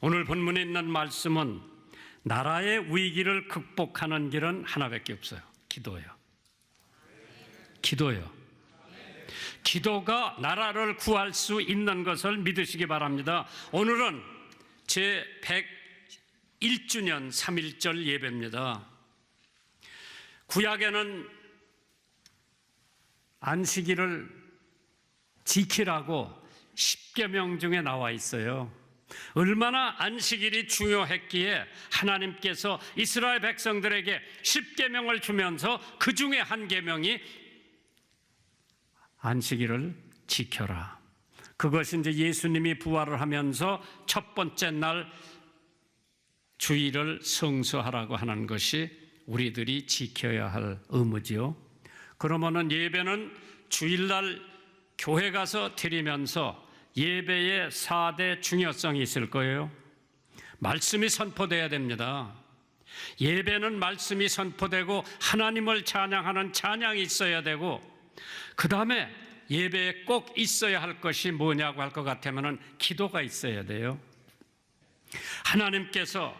오늘 본문에 있는 말씀은 나라의 위기를 극복하는 길은 하나밖에 없어요. 기도예요. 기도예요. 기도가 나라를 구할 수 있는 것을 믿으시기 바랍니다. 오늘은 제 101주년 3.1절 예배입니다. 구약에는 안식일을 지키라고 10계명 중에 나와 있어요. 얼마나 안식일이 중요했기에 하나님께서 이스라엘 백성들에게 10계명을 주면서 그 중에 한 계명이 안식일을 지켜라. 그것이 이제 예수님이 부활을 하면서 첫 번째 날 주일을 성수하라고 하는 것이 우리들이 지켜야 할 의무지요. 그러면은 예배는 주일날 교회 가서 드리면서 예배의 4대 중요성이 있을 거예요. 말씀이 선포돼야 됩니다. 예배는 말씀이 선포되고 하나님을 찬양하는 찬양이 있어야 되고, 그 다음에 예배에 꼭 있어야 할 것이 뭐냐고 할 것 같으면 기도가 있어야 돼요. 하나님께서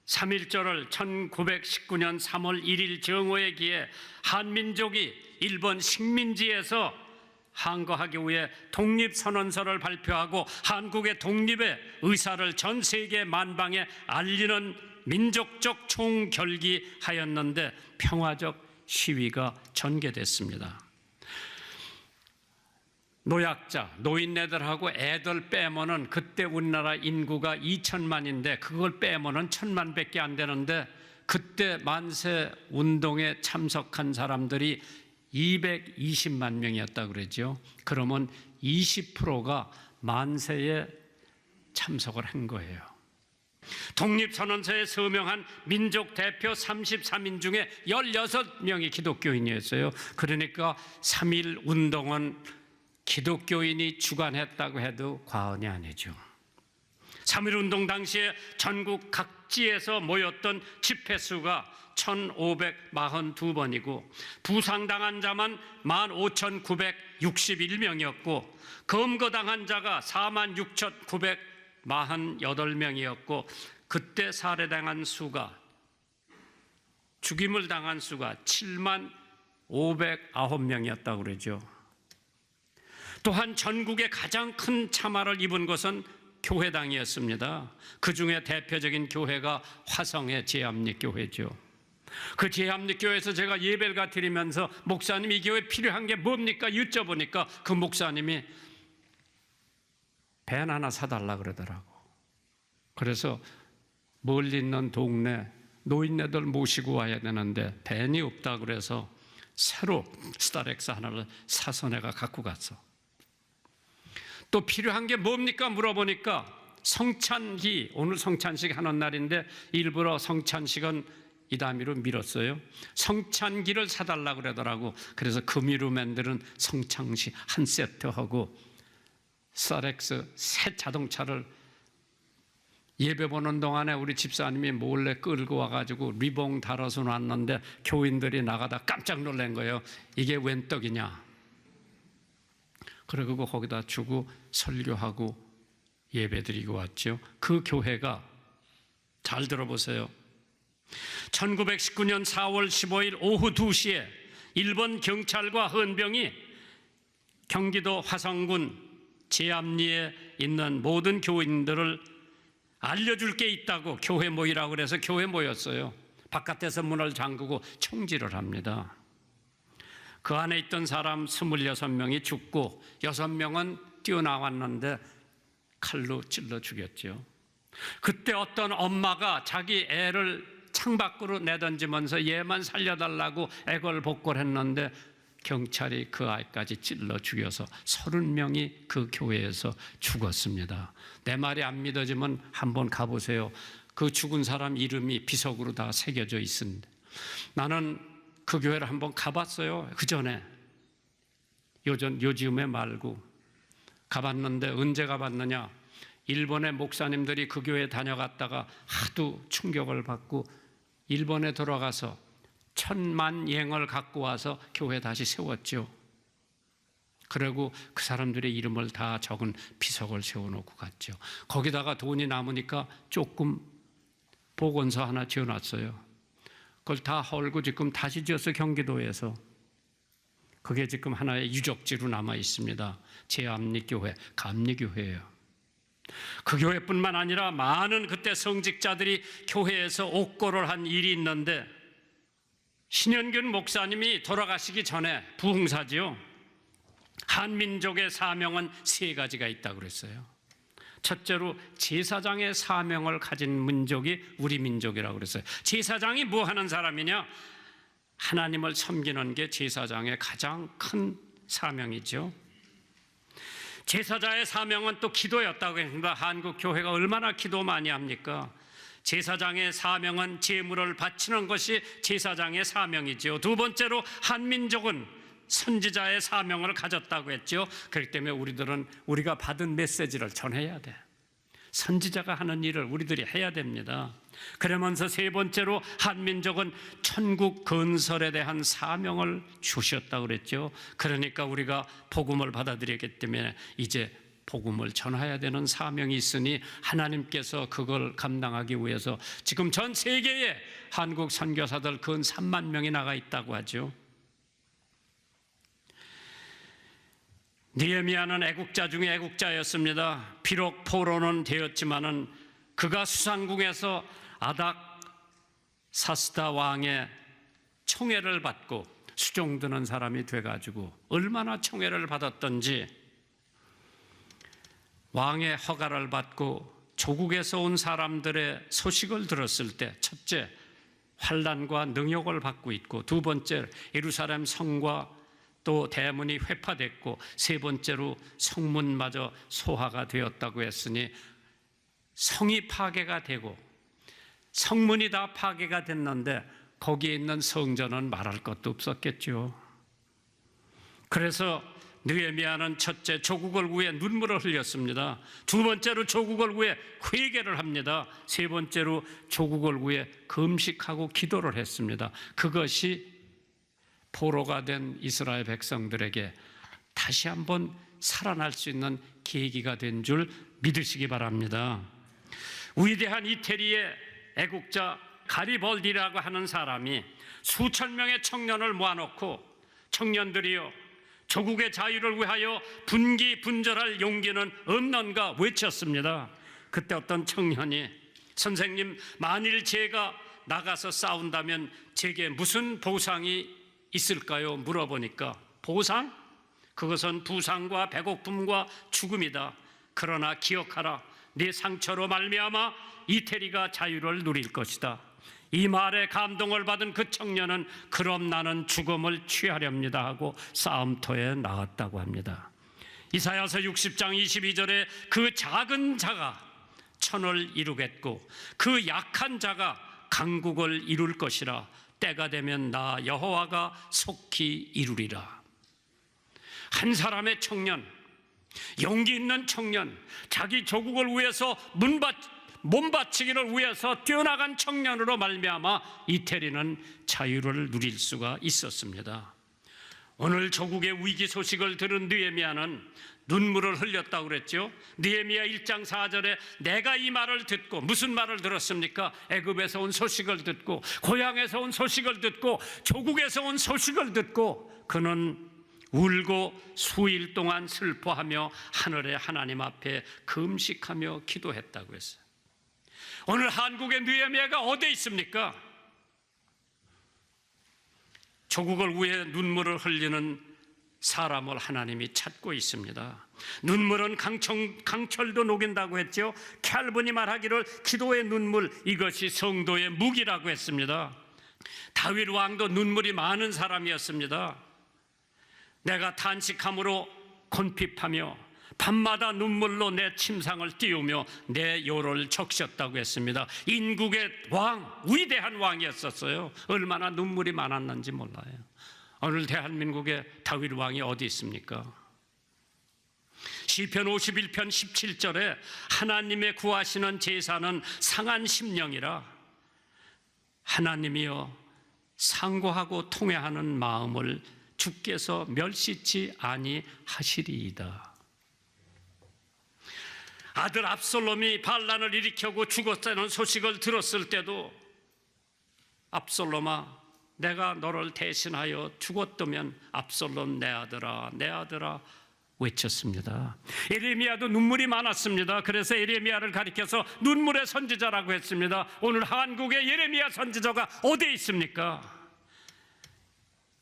3.1절을 1919년 3월 1일 정오의 기에 한민족이 일본 식민지에서 항거하기 위해 독립선언서를 발표하고 한국의 독립의 의사를 전 세계 만방에 알리는 민족적 총결기하였는데 평화적 시위가 전개됐습니다. 노약자, 노인네들하고 애들 빼면은 그때 우리나라 인구가 2천만인데 그걸 빼면은 1,000만밖에 안 되는데 그때 만세 운동에 참석한 사람들이 220만 명이었다고 그러죠. 그러면 20%가 만세에 참석을 한 거예요. 독립선언서에 서명한 민족 대표 33인 중에 16명이 기독교인이었어요. 그러니까 3.1 운동은 기독교인이 주관했다고 해도 과언이 아니죠. 3.1 운동 당시에 전국 각지에서 모였던 집회 수가 1,542번이고 부상당한 자만 15,961명이었고 검거당한 자가 46,948명이었고 그때 살해당한 수가, 죽임을 당한 수가 70,509명이었다고 그러죠. 또한 전국에 가장 큰 참화를 입은 것은 교회당이었습니다. 그 중에 대표적인 교회가 화성의 제합리교회죠. 그 제합리교회에서 제가 예배를 드리면서 목사님 이 교회 필요한 게 뭡니까? 여쭤보니까 그 목사님이 밴 하나 사달라 그러더라고. 그래서 멀리 있는 동네 노인네들 모시고 와야 되는데 밴이 없다 그래서 새로 스타렉스 하나를 사서 내가 갖고 갔어. 또 필요한 게 뭡니까? 물어보니까 성찬기, 오늘 성찬식 하는 날인데 일부러 성찬식은 이 다미로 미뤘어요. 성찬기를 사달라고 그러더라고. 그래서 금이로 만드는 성찬식 한 세트하고 스타렉스 새 자동차를 예배 보는 동안에 우리 집사님이 몰래 끌고 와가지고 리봉 달아서 놨는데 교인들이 나가다 깜짝 놀란 거예요. 이게 웬 떡이냐. 그러고 거기다 주고 설교하고 예배드리고 왔죠. 그 교회가 잘 들어보세요. 1919년 4월 15일 오후 2시에 일본 경찰과 헌병이 경기도 화성군 제합리에 있는 모든 교인들을 알려줄 게 있다고 교회 모이라고 그래서 교회 모였어요. 바깥에서 문을 잠그고 총질을 합니다. 그 안에 있던 사람 26명이 죽고 6명은 뛰어나왔는데 칼로 찔러 죽였죠. 그때 어떤 엄마가 자기 애를 창밖으로 내던지면서 얘만 살려달라고 애걸복걸했는데 경찰이 그 아이까지 찔러 죽여서 30명이 그 교회에서 죽었습니다. 내 말이 안 믿어지면 한번 가보세요. 그 죽은 사람 이름이 비석으로 다 새겨져 있습니다. 나는 그 교회를 한번 가봤어요. 그 전에 요즘에 말고 가봤는데 언제 가봤느냐? 일본의 목사님들이 그 교회에 다녀갔다가 하도 충격을 받고 일본에 돌아가서 10,000만 옌을 갖고 와서 교회 다시 세웠죠. 그리고 그 사람들의 이름을 다 적은 비석을 세워놓고 갔죠. 거기다가 돈이 남으니까 조금 보건소 하나 지어놨어요. 그걸 다 헐고 지금 다시 지어서 경기도에서, 그게 지금 하나의 유적지로 남아 있습니다. 제암리교회, 감리교회예요. 그 교회뿐만 아니라 많은 그때 성직자들이 교회에서 옥고를 한 일이 있는데, 신현균 목사님이 돌아가시기 전에, 부흥사지요, 한민족의 사명은 3가지가 있다고 그랬어요. 첫째로 제사장의 사명을 가진 민족이 우리 민족이라고 그랬어요. 제사장이 뭐 하는 사람이냐? 하나님을 섬기는 게 제사장의 가장 큰 사명이죠. 제사장의 사명은 또 기도였다고 했습니다. 한국 교회가 얼마나 기도 많이 합니까? 제사장의 사명은 제물을 바치는 것이 제사장의 사명이죠. 두 번째로 한민족은 선지자의 사명을 가졌다고 했죠. 그렇기 때문에 우리들은 우리가 받은 메시지를 전해야 돼. 선지자가 하는 일을 우리들이 해야 됩니다. 그러면서 세 번째로 한민족은 천국 건설에 대한 사명을 주셨다고 그랬죠. 그러니까 우리가 복음을 받아들였기 때문에 이제 복음을 전해야 되는 사명이 있으니 하나님께서 그걸 감당하기 위해서 지금 전 세계에 한국 선교사들 근 3만 명이 나가 있다고 하죠. 느헤미야는 애국자 중에 애국자였습니다. 비록 포로는 되었지만은 그가 수상궁에서 아닥사스다 왕의 총애를 받고 수종드는 사람이 돼가지고 얼마나 총애를 받았던지, 왕의 허가를 받고 조국에서 온 사람들의 소식을 들었을 때, 첫째, 환난과 능욕을 받고 있고, 두 번째, 예루살렘 성과 또 대문이 회파됐고, 세 번째로 성문마저 소화가 되었다고 했으니 성이 파괴가 되고 성문이 다 파괴가 됐는데 거기에 있는 성전은 말할 것도 없었겠죠. 그래서 느헤미야는 첫째, 조국을 위해 눈물을 흘렸습니다. 두 번째로 조국을 위해 회개를 합니다. 세 번째로 조국을 위해 금식하고 기도를 했습니다. 그것이 포로가 된 이스라엘 백성들에게 다시 한번 살아날 수 있는 계기가 된 줄 믿으시기 바랍니다. 위대한 이태리의 애국자 가리볼디라고 하는 사람이 수천 명의 청년을 모아놓고, 청년들이여, 조국의 자유를 위하여 분기분절할 용기는 없는가 외쳤습니다. 그때 어떤 청년이, 선생님, 만일 제가 나가서 싸운다면 제게 무슨 보상이 있을까요? 물어보니까, 보상? 그것은 부상과 배고픔과 죽음이다. 그러나 기억하라. 네 상처로 말미암아 이태리가 자유를 누릴 것이다. 이 말에 감동을 받은 그 청년은 그럼 나는 죽음을 취하렵니다 하고 싸움터에 나갔다고 합니다. 이사야서 60장 22절에 그 작은 자가 천을 이루겠고 그 약한 자가 강국을 이룰 것이라. 때가 되면 나 여호와가 속히 이루리라. 한 사람의 청년, 용기 있는 청년, 자기 조국을 위해서 몸바치기를 위해서 뛰어나간 청년으로 말미암아 이태리는 자유를 누릴 수가 있었습니다. 오늘 조국의 위기 소식을 들은 느헤미야는 눈물을 흘렸다고 그랬죠. 느헤미야 1장 4절에 내가 이 말을 듣고, 무슨 말을 들었습니까? 애굽에서 온 소식을 듣고, 고향에서 온 소식을 듣고, 조국에서 온 소식을 듣고 그는 울고 수일 동안 슬퍼하며 하늘의 하나님 앞에 금식하며 기도했다고 했어요. 오늘 한국의 느헤미야가 어디에 있습니까? 조국을 위해 눈물을 흘리는 사람을 하나님이 찾고 있습니다. 눈물은 강철도 녹인다고 했죠. 캘빈이 말하기를 기도의 눈물, 이것이 성도의 무기라고 했습니다. 다윗 왕도 눈물이 많은 사람이었습니다. 내가 탄식함으로 곤핍하며 밤마다 눈물로 내 침상을 띄우며 내 요를 적셨다고 했습니다. 인국의 왕, 위대한 왕이었었어요. 얼마나 눈물이 많았는지 몰라요. 오늘 대한민국의 다윗 왕이 어디 있습니까? 시편 51편 17절에 하나님의 구하시는 제사는 상한 심령이라. 하나님이여 상고하고 통회하는 마음을 주께서 멸시치 아니하시리이다. 아들 압살롬이 반란을 일으키고 죽었다는 소식을 들었을 때도 압살롬아, 내가 너를 대신하여 죽었다면 압살롬 내 아들아, 내 아들아 외쳤습니다. 예레미야도 눈물이 많았습니다. 그래서 예레미야를 가리켜서 눈물의 선지자라고 했습니다. 오늘 한국의 예레미야 선지자가 어디에 있습니까?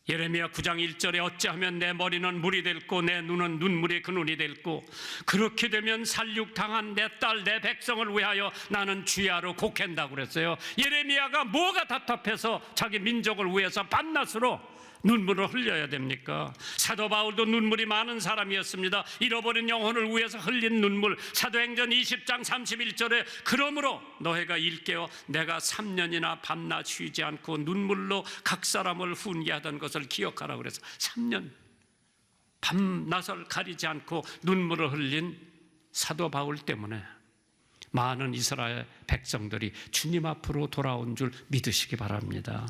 예레미야 9장 1절에 어찌하면 내 머리는 물이 될고 내 눈은 눈물의 근원이 될고 그렇게 되면 살육당한 내 딸 내 백성을 위하여 나는 주야로 곡한다고 그랬어요. 예레미야가 뭐가 답답해서 자기 민족을 위해서 밤낮으로 눈물을 흘려야 됩니까? 사도 바울도 눈물이 많은 사람이었습니다. 잃어버린 영혼을 위해서 흘린 눈물. 사도행전 20장 31절에 그러므로 너희가 일깨어 내가 3년이나 밤낮 쉬지 않고 눈물로 각 사람을 훈계하던 것을 기억하라 그래서 3년 밤낮을 가리지 않고 눈물을 흘린 사도 바울 때문에 많은 이스라엘 백성들이 주님 앞으로 돌아온 줄 믿으시기 바랍니다.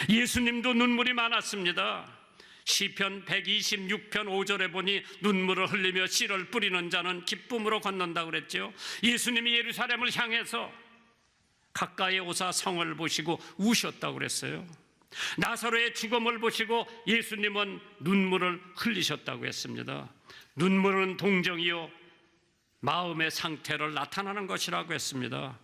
예수님도 눈물이 많았습니다. 시편 126편 5절에 보니 눈물을 흘리며 씨를 뿌리는 자는 기쁨으로 걷는다고 그랬죠. 예수님이 예루살렘을 향해서 가까이 오사 성을 보시고 우셨다고 그랬어요. 나사로의 죽음을 보시고 예수님은 눈물을 흘리셨다고 했습니다. 눈물은 동정이요 마음의 상태를 나타나는 것이라고 했습니다.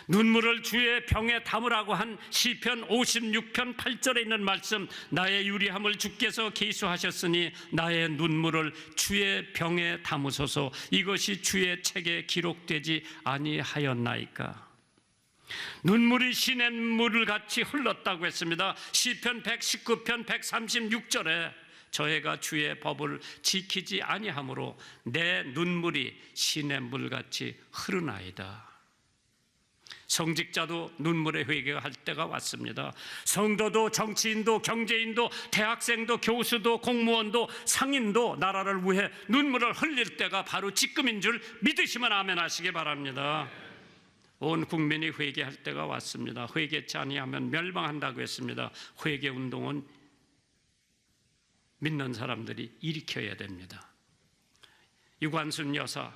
눈물을 주의 병에 담으라고 한 시편 56편 8절에 있는 말씀, 나의 유리함을 주께서 계수하셨으니 나의 눈물을 주의 병에 담으소서. 이것이 주의 책에 기록되지 아니하였나이까. 눈물이 시냇물을 같이 흘렀다고 했습니다. 시편 119편 136절에 저희가 주의 법을 지키지 아니하므로 내 눈물이 시냇물같이 흐르나이다. 성직자도 눈물의 회개가 할 때가 왔습니다. 성도도 정치인도 경제인도 대학생도 교수도 공무원도 상인도 나라를 위해 눈물을 흘릴 때가 바로 지금인 줄 믿으시면 아멘 하시기 바랍니다. 온 국민이 회개할 때가 왔습니다. 회개치 아니하면 멸망한다고 했습니다. 회개운동은 믿는 사람들이 일으켜야 됩니다. 유관순 여사,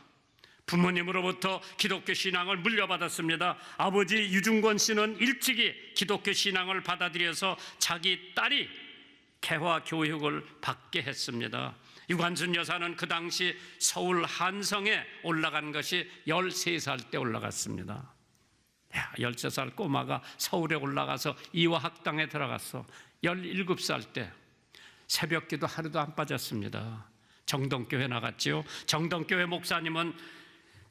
부모님으로부터 기독교 신앙을 물려받았습니다. 아버지 유중권 씨는 일찍이 기독교 신앙을 받아들여서 자기 딸이 개화 교육을 받게 했습니다. 유관순 여사는 그 당시 서울 한성에 올라간 것이 13살 때 올라갔습니다. 13살 꼬마가 서울에 올라가서 이화학당에 들어갔어. 17살 때 새벽기도 하루도 안 빠졌습니다. 정동교회 나갔죠. 정동교회 목사님은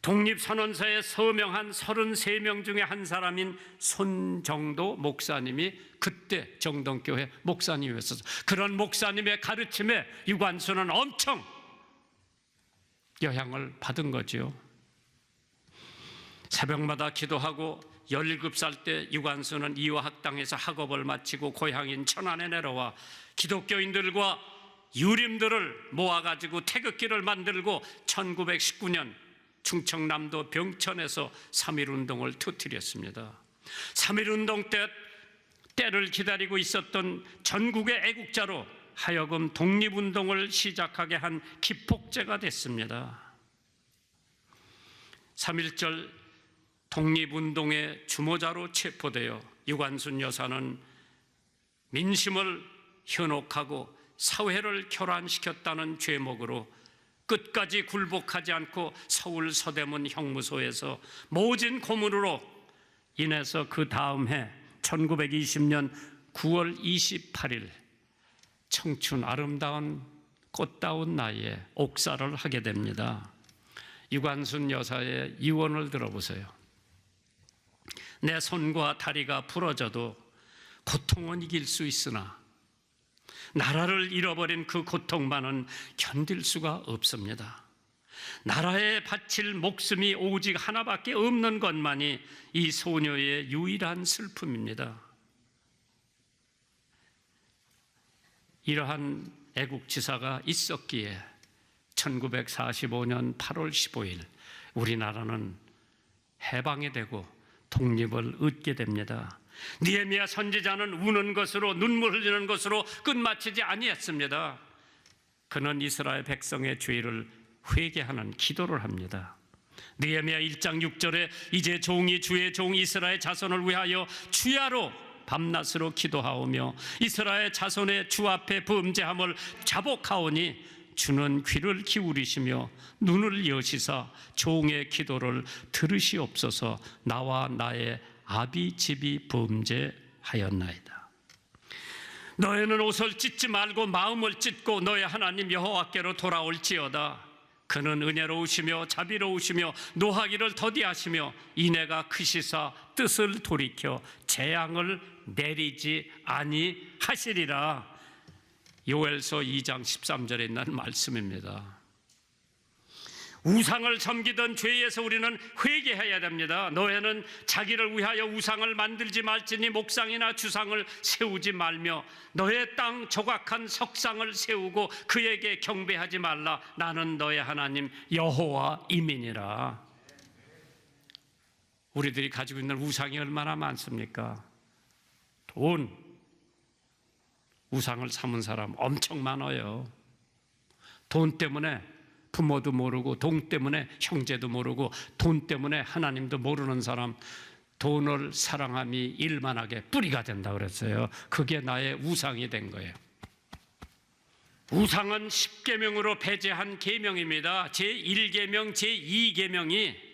독립선언서에 서명한 33명 중에 한 사람인 손정도 목사님이 그때 정동교회 목사님이었어요. 그런 목사님의 가르침에 유관순은 엄청 영향을 받은 거죠. 새벽마다 기도하고 17살 때 유관순은 이화학당에서 학업을 마치고 고향인 천안에 내려와 기독교인들과 유림들을 모아가지고 태극기를 만들고 1919년 충청남도 병천에서 3.1운동을 터뜨렸습니다. 3.1운동 때를 기다리고 있었던 전국의 애국자로 하여금 독립운동을 시작하게 한 기폭제가 됐습니다. 3.1절 독립운동의 주모자로 체포되어 유관순 여사는 민심을 현혹하고 사회를 교란시켰다는 죄목으로 끝까지 굴복하지 않고 서울 서대문 형무소에서 모진 고문으로 인해서 그 다음 해 1920년 9월 28일 청춘 아름다운 꽃다운 나이에 옥사를 하게 됩니다. 유관순 여사의 유언을 들어보세요. 내 손과 다리가 부러져도 고통은 이길 수 있으나 나라를 잃어버린 그 고통만은 견딜 수가 없습니다. 나라에 바칠 목숨이 오직 하나밖에 없는 것만이 이 소녀의 유일한 슬픔입니다. 이러한 애국지사가 있었기에 1945년 8월 15일 우리나라는 해방이 되고 독립을 얻게 됩니다. 느헤미야 선지자는 우는 것으로, 눈물 흘리는 것으로 끝마치지 아니했습니다. 그는 이스라엘 백성의 죄를 회개하는 기도를 합니다. 느헤미야 1장 6절에 이제 종이 주의 종 이스라엘 자손을 위하여 주야로 밤낮으로 기도하오며 이스라엘 자손의 주 앞에 범죄함을 자복하오니 주는 귀를 기울이시며 눈을 여시사 종의 기도를 들으시옵소서. 나와 나의 아비 집이 범죄하였나이다. 너희는 옷을 찢지 말고 마음을 찢고 너희 하나님 여호와께로 돌아올지어다. 그는 은혜로우시며 자비로우시며 노하기를 더디하시며 인애가 크시사 뜻을 돌이켜 재앙을 내리지 아니하시리라. 요엘서 2장 13절에 있는 말씀입니다. 우상을 섬기던 죄에서 우리는 회개해야 됩니다. 너희는 자기를 위하여 우상을 만들지 말지니 목상이나 주상을 세우지 말며 너의 땅 조각한 석상을 세우고 그에게 경배하지 말라. 나는 너의 하나님 여호와이니라. 우리들이 가지고 있는 우상이 얼마나 많습니까? 돈, 우상을 삼은 사람 엄청 많아요. 돈 때문에 부모도 모르고, 돈 때문에 형제도 모르고, 돈 때문에 하나님도 모르는 사람, 돈을 사랑함이 일만하게 뿌리가 된다 그랬어요. 그게 나의 우상이 된 거예요. 우상은 10계명으로 배제한 계명입니다. 제1계명, 제2계명이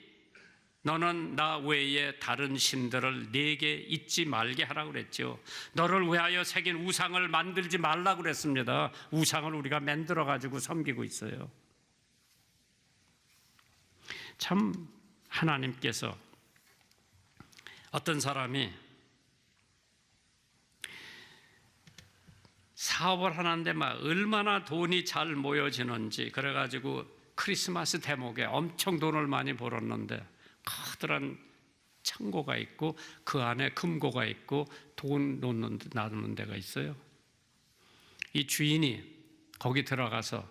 너는 나 외에 다른 신들을 내게 잊지 말게 하라고 그랬죠. 너를 위하여 새긴 우상을 만들지 말라고 그랬습니다. 우상을 우리가 만들어 가지고 섬기고 있어요. 참 하나님께서 어떤 사람이 사업을 하는데 막 얼마나 돈이 잘 모여지는지, 그래가지고 크리스마스 대목에 엄청 돈을 많이 벌었는데 커다란 창고가 있고 그 안에 금고가 있고 돈 놔두는 데가 있어요. 이 주인이 거기 들어가서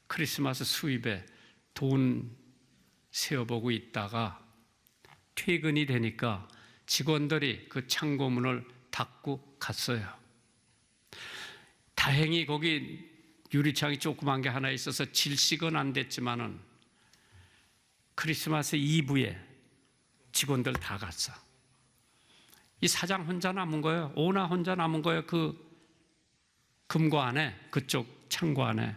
크리스마스 수입에 돈 세어보고 있다가 퇴근이 되니까 직원들이 그 창고문을 닫고 갔어요. 다행히 거기 유리창이 조그만 게 하나 있어서 질식은 안 됐지만은 크리스마스 이브에 직원들 다 갔어. 이 사장 혼자 남은 거예요. 오나 혼자 남은 거예요. 그 금고 안에, 그쪽 창고 안에.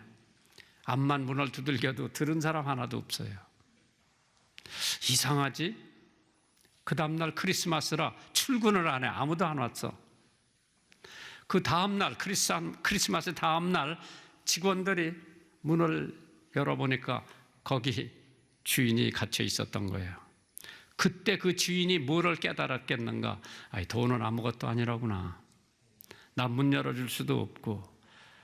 앞만 문을 두들겨도 들은 사람 하나도 없어요. 이상하지? 그 다음날 크리스마스라 출근을 안 해. 아무도 안 왔어. 그 다음날 크리스마스 다음날 직원들이 문을 열어보니까 거기 주인이 갇혀 있었던 거예요. 그때 그 주인이 뭐를 깨달았겠는가? 돈은 아무것도 아니라구나. 나 문 열어줄 수도 없고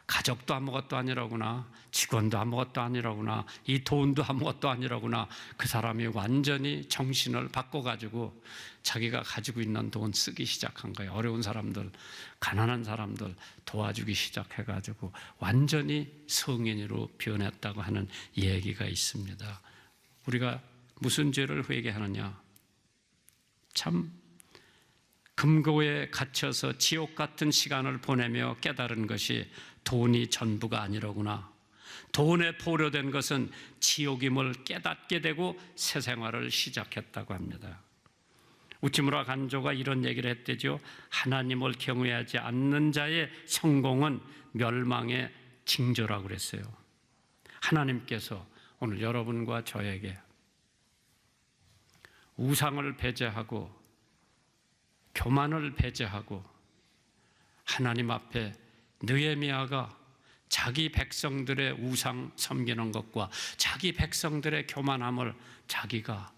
가족도 아무것도 아니라구나. 직원도 아무것도 아니라구나. 이 돈도 아무것도 아니라구나. 그 사람이 완전히 정신을 바꿔가지고 자기가 가지고 있는 돈 쓰기 시작한 거예요. 어려운 사람들, 가난한 사람들 도와주기 시작해가지고 완전히 성인으로 변했다고 하는 얘기가 있습니다. 우리가 무슨 죄를 회개하느냐? 참 금고에 갇혀서 지옥 같은 시간을 보내며 깨달은 것이 돈이 전부가 아니로구나. 돈에 포로된 것은 지옥임을 깨닫게 되고 새 생활을 시작했다고 합니다. 우찌무라 간조가 이런 얘기를 했대죠. 하나님을 경외하지 않는 자의 성공은 멸망의 징조라고 그랬어요. 하나님께서 오늘 여러분과 저에게 우상을 배제하고 교만을 배제하고 하나님 앞에 느헤미야가 자기 백성들의 우상 섬기는 것과 자기 백성들의 교만함을 자기가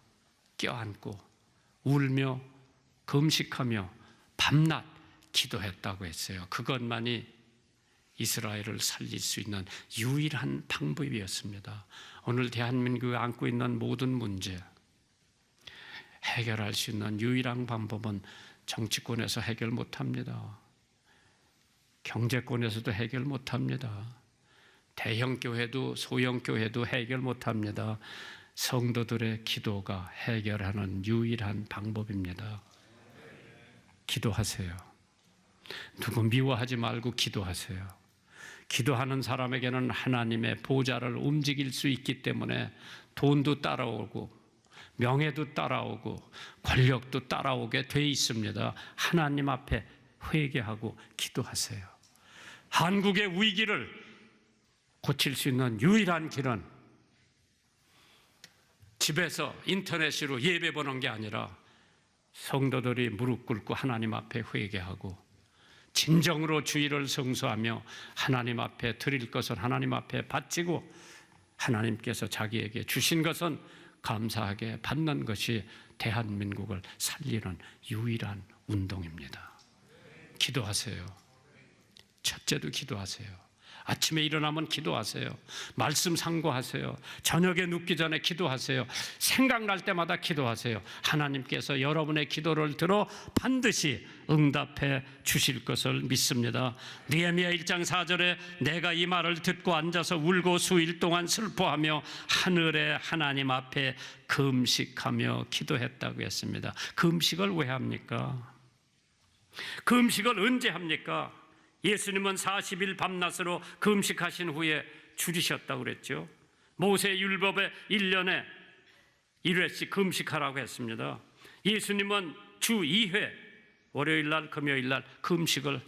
껴안고 울며 금식하며 밤낮 기도했다고 했어요. 그것만이 이스라엘을 살릴 수 있는 유일한 방법이었습니다. 오늘 대한민국이 안고 있는 모든 문제 해결할 수 있는 유일한 방법은 정치권에서 해결 못합니다. 경제권에서도 해결 못합니다. 대형 교회도 소형 교회도 해결 못합니다. 성도들의 기도가 해결하는 유일한 방법입니다. 기도하세요. 누구 미워하지 말고 기도하세요. 기도하는 사람에게는 하나님의 보좌를 움직일 수 있기 때문에 돈도 따라오고 명예도 따라오고 권력도 따라오게 돼 있습니다. 하나님 앞에 회개하고 기도하세요. 한국의 위기를 고칠 수 있는 유일한 길은 집에서 인터넷으로 예배 보는 게 아니라 성도들이 무릎 꿇고 하나님 앞에 회개하고 진정으로 주의를 성수하며 하나님 앞에 드릴 것은 하나님 앞에 바치고 하나님께서 자기에게 주신 것은 감사하게 받는 것이 대한민국을 살리는 유일한 운동입니다. 기도하세요. 첫째도 기도하세요. 아침에 일어나면 기도하세요. 말씀 상고하세요. 저녁에 눕기 전에 기도하세요. 생각날 때마다 기도하세요. 하나님께서 여러분의 기도를 들어 반드시 응답해 주실 것을 믿습니다. 느헤미야 1장 4절에 내가 이 말을 듣고 앉아서 울고 수일 동안 슬퍼하며 하늘의 하나님 앞에 금식하며 기도했다고 했습니다. 금식을 왜 합니까? 금식을 언제 합니까? 예수님은 40일 밤낮으로 금식하신 후에 줄이셨다고 그랬죠. 모세 율법에 1년에 1회씩 금식하라고 했습니다. 예수님은 주 2회 월요일날 금요일날 금식은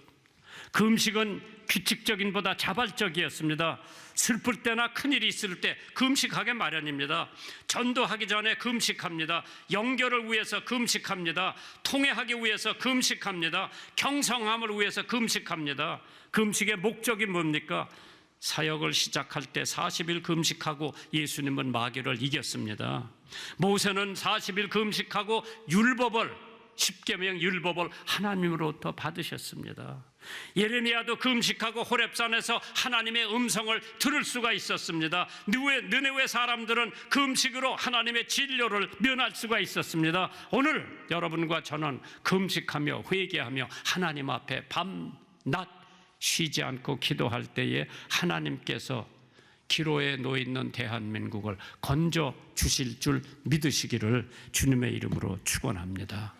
규칙적인 보다 자발적이었습니다. 슬플 때나 큰일이 있을 때 금식하게 마련입니다. 전도하기 전에 금식합니다. 영결을 위해서 금식합니다. 통회하기 위해서 금식합니다. 경성함을 위해서 금식합니다. 금식의 목적이 뭡니까? 사역을 시작할 때 40일 금식하고 예수님은 마귀를 이겼습니다. 모세는 40일 금식하고 십계명 율법을 하나님으로부터 받으셨습니다. 예레미야도 금식하고 호렙산에서 하나님의 음성을 들을 수가 있었습니다. 느네웨 사람들은 금식으로 하나님의 진료를 면할 수가 있었습니다. 오늘 여러분과 저는 금식하며 회개하며 하나님 앞에 밤낮 쉬지 않고 기도할 때에 하나님께서 기로에 놓여 있는 대한민국을 건져 주실 줄 믿으시기를 주님의 이름으로 축원합니다.